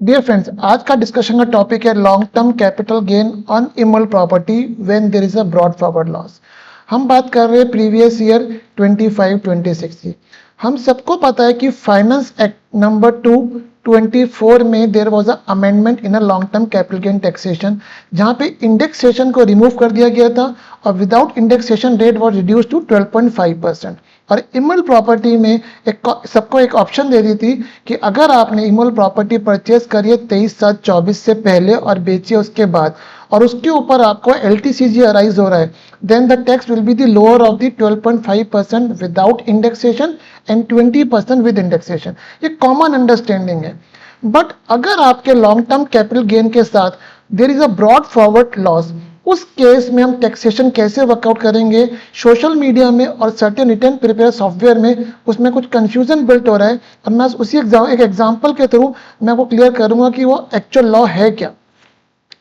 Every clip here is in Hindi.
डियर फ्रेंड्स, आज का डिस्कशन का टॉपिक है long term capital gain on immovable property when there is a brought forward loss. हम बात कर रहे हैं प्रीवियस ईयर 25-26 की। हम सबको पता है कि फाइनेंस एक्ट नंबर 224 में there was a amendment in a long term capital gain taxation, जहां पे इंडेक्सेशन को रिमूव कर दिया गया था और without indexation rate was reduce to 12.5%। और इमोल प्रॉपर्टी में सबको एक ऑप्शन दे दी थी कि अगर आपने इमोल प्रॉपर्टी परचेज करी है 23/7/24 से पहले और बेची उसके बाद और उसके ऊपर आपको LTCG अराइज हो रहा है, then the tax will be the lower of the 12.5% without indexation and 20% with indexation. ये कॉमन अंडरस्टैंडिंग है। बट अगर आपके लॉन्ग टर्म कैपिटल गेन के साथ there is a brought forward loss, उस केस में हम टैक्सेशन कैसे वर्कआउट करेंगे? सोशल मीडिया में और सर्टेन रिटर्न प्रिपेयर सॉफ्टवेयर में उसमें कुछ कंफ्यूजन बिल्ट हो रहा है और मैं उसी एक एग्जांपल के थ्रू मैं वो क्लियर करूंगा कि वो एक्चुअल लॉ है क्या।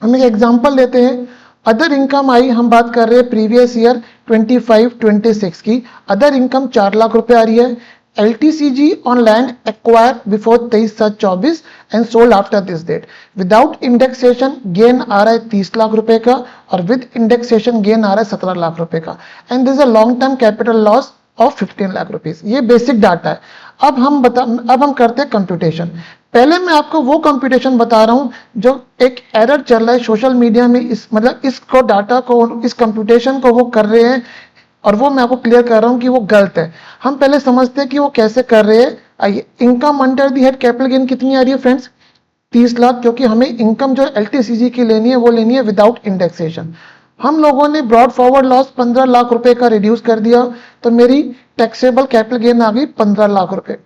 हम एक एग्जांपल लेते हैं। अदर इनकम आई, हम बात कर रहे हैं प्रीवियस ईयर 25-26 की। अदर इनकम 4 लाख रुपए आ रही है। LTCG on land acquired before 23/7/24 and sold after this date. Without indexation gain आ रहा है 30 लाख रुपए का और विद इंडेक्सेशन गेन आ रहा है 17 लाख रुपए का। And this a long term capital loss of 15 lakh rupees. ये बेसिक डाटा है। अब हम करते हैं कंप्यूटेशन। पहले मैं आपको वो कंप्यूटेशन बता रहा हूं जो एक एरर चल रहा है सोशल मीडिया में, इसको डाटा को, इस कंप्यूटेशन को वो कर रहे हैं और वो मैं आपको क्लियर कर रहा हूं कि वो गलत है। हम पहले समझते हैं कि वो कैसे कर रहे हैं। आइए, income under the head capital gain कितनी आ रही है फ्रेंड्स? 30 लाख, क्योंकि हमें इनकम जो LTCG की लेनी है वो लेनी है विदाउट इंडेक्सेशन। हम लोगों ने ब्रॉड फॉरवर्ड लॉस 15 लाख रुपए का रिड्यूस कर दिया, तो मेरी टैक्सेबल कैपिटल गेन आ गई 15 लाख रुपए।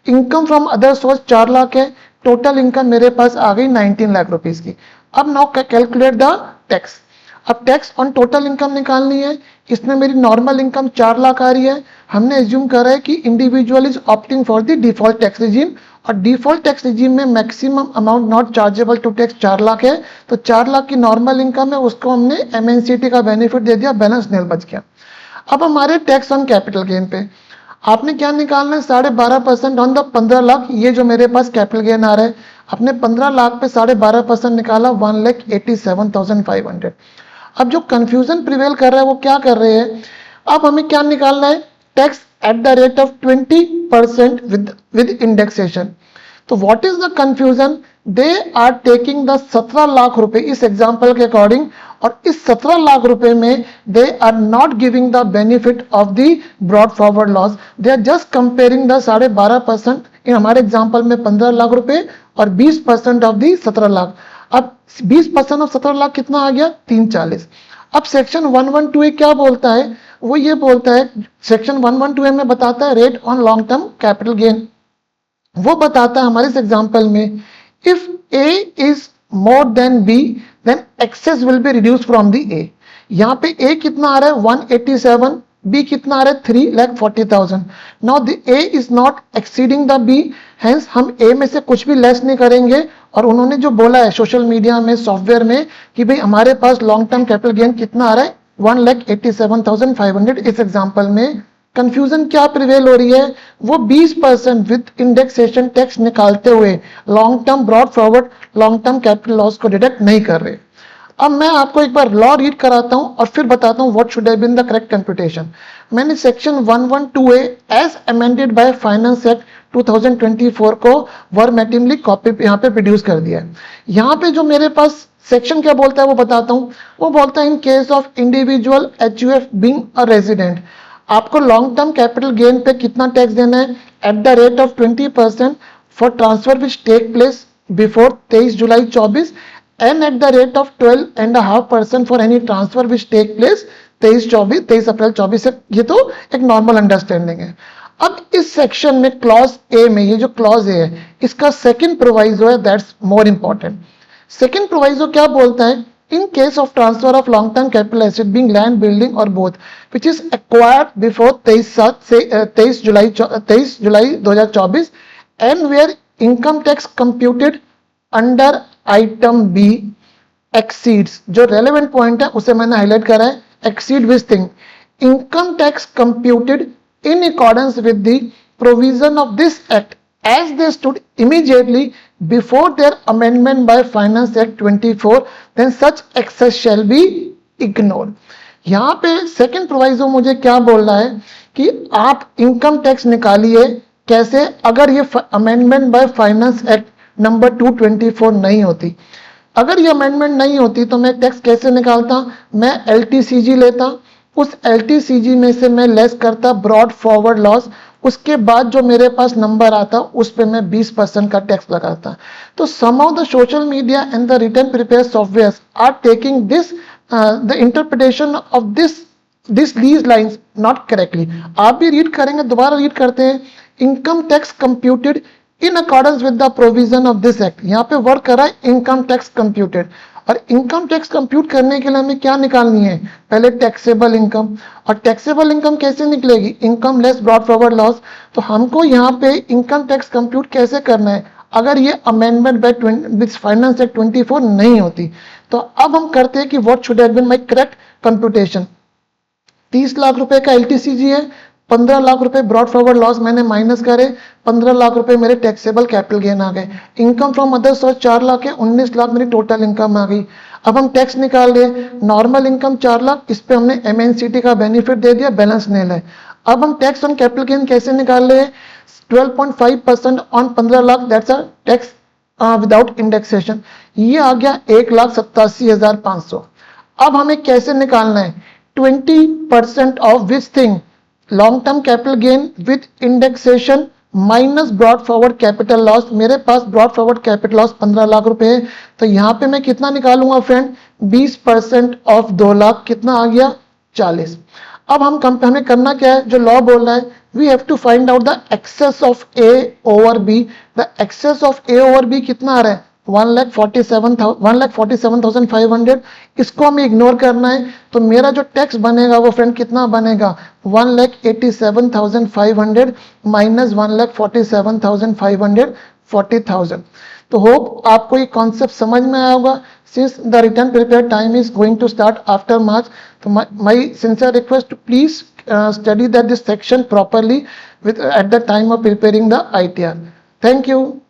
Income from other source 4 lakh है, टोटल इनकम मेरे पास आ गई 19 लाख रुपीस की। अब नाउ कैलकुलेट द टैक्स। अब टैक्स ऑन टोटल इनकम निकालनी है। इसमें मेरी नॉर्मल इनकम 4 लाख आ रही है। हमने एज्यूम करा है कि individual is opting for the default tax regime और डिफॉल्ट टैक्स रिजीम में maximum amount not chargeable to tax 4 lakh है। तो 4 लाख की नॉर्मल इनकम है, उसको हमने MNCT का बेनिफिट दे दिया, बैलेंस नील बच गया। अब हमारे टैक्स ऑन कैपिटल गेन पे आपने क्या निकालना है? 12.5% ऑन द 15 लाख। ये जो मेरे पास कैपिटल गेन आ रहा है, आपने 15 लाख पे 12.5% निकाला, 1,87,500। अब जो कंफ्यूजन प्रिवेल कर रहा है वो क्या कर रहे हैं? अब हमें क्या निकालना है? Tax at the rate of 20% with indexation. तो what is the confusion? They are taking the 17 lakh रुपए इस एग्जांपल के अकॉर्डिंग, और इस 17 लाख रुपए में they are not giving the benefit of the brought forward loss. They are just comparing the 12.5%। In हमारे एग्जांपल में 15 लाख रुपए और 20% ऑफ द 17 लाख। अब 20% ऑफ 17 लाख कितना आ गया? 340। अब सेक्शन 112A क्या बोलता है? वो ये बोलता है, सेक्शन 112A में बताता है rate on long term capital gain. वो बताता है हमारे इस एग्जांपल में, if A is more than B then excess will be reduce from the A। यहाँ पे A कितना आ रहा है? 187, B कितना आ रहा है? 3,40,000। Now the A is not exceeding the B, hence हम A में से कुछ भी लेस नहीं करेंगे। और उन्होंने जो बोला है सोशल मीडिया में, सॉफ्टवेयर में, कि भाई हमारे पास लॉन्ग टर्म कैपिटल गेन कितना आ रहा है? 1,87,500। इस एग्जांपल में कंफ्यूजन क्या प्रिवेल हो रही है? वो 20% विद इंडेक्सेशन टैक्स निकालते हुए long term brought forward long term capital loss को डिडक्ट नहीं कर रहे। अब मैं आपको एक बार लॉ रीड कराता हूं और फिर बताता हूं what should have been the correct computation. मैंने section 112A as amended by finance act 2024 को वर्मेटिमली कॉपी यहाँ पे प्रोड्यूस कर दिया है। यहाँ पे जो मेरे पास सेक्शन क्या बोलता है वो बताता हूं। वो बोलता है in case of individual HUF being a resident, आपको लॉन्ग टर्म कैपिटल गेन पे कितना टैक्स देना है? At the rate of 20% for transfer which take place before 23 July 24 and at the rate of 12.5% for any transfer which take place 23 April 24 से। ये तो एक नॉर्मल अंडरस्टैंडिंग है। अब इस सेक्शन में क्लॉज ए में, ये जो क्लॉज ए है, इसका सेकंड प्रोवाइजो है, that's more important. Second proviso क्या बोलता है? In case of transfer of long-term capital asset being land, building or both, which is acquired before 23 July 2024 and where income tax computed under item B exceeds, जो relevant point है उसे मैंने highlight करा है, exceed which thing? Income tax computed in accordance with the provision of this act as they stood immediately before their amendment by Finance Act 24, then such excess shall be ignored. यहाँ पे सेकंड प्रोवाइजो मुझे क्या बोल रहा है कि आप इनकम टैक्स निकालिए कैसे, अगर ये amendment by finance act number 224 नहीं होती। अगर ये अमेंडमेंट नहीं होती तो मैं टैक्स कैसे निकालता, मैं LTCG लेता, उस LTCG में से मैं लेस करता ब्रॉड फॉरवर्ड लॉस, उसके बाद जो मेरे पास नंबर आता उस पे मैं 20% का टैक्स लगाता। तो some of the social media and the return preparer software are taking this the interpretation of this these lines not correctly. आप भी रीड करेंगे, दोबारा रीड करते हैं, income tax computed in accordance with the provision of this act. यहाँ पे वर्क कर रहा है इनकम टैक्स कंप्यूटेड, और इनकम टैक्स कंप्यूट करने के लिए हमें क्या निकालनी है, पहले टैक्सेबल इनकम। और टैक्सेबल इनकम कैसे निकलेगी, income less broad forward loss. तो हमको यहाँ पे इनकम टैक्स कंप्यूट कैसे करना है अगर ये अमेंडमेंट बाय फाइनेंस एक्ट 24 नहीं होती। तो अब हम करते हैं कि what should have been my correct computation. 30 lakh रुपए का LTCG है, 15 लाख रुपए ब्रॉड फॉरवर्ड लॉस मैंने माइनस करे, 15 लाख रुपए मेरे टैक्सेबल कैपिटल गेन आ गए। Income from other source 4 lakh है, 19 लाख मेरी टोटल इनकम आ गई। अब हम टैक्स निकाल रहे, नॉर्मल इनकम 4 लाख, इस पे हमने MNCT का बेनिफिट दे दिया, बैलेंस नील है। अब हम टैक्स ऑन कैपिटल गेन कैसे निकाल रहे हैं, 12.5% on 15 lakh, that's a tax without indexation. ये आ गया 1,87,500। अब हमें कैसे निकालना है, 20% of which thing, long term capital gain with indexation minus brought forward capital loss. मेरे पास brought forward capital loss 15 lakh रुपए है, तो यहाँ पे मैं कितना निकालूंगा फ्रेंड, 20% ऑफ 2 लाख, कितना आ गया 40। अब हमें करना क्या है, जो लॉ बोल रहा है, we have to find out the excess of A over B। The excess of A over B कितना आ रहा है, 1,47,500। इसको हमें इग्नोर करना है, तो मेरा जो टैक्स बनेगा वो फ्रेंड कितना बनेगा, 1,87,500 माइनस 1,47,500, 40,000। तो होप आपको ये कॉन्सेप्ट समझ में आया होगा। Since the return preparer time is going to start after March, तो my sincere request to please study that this section properly with at the time of preparing the ITR. Thank you.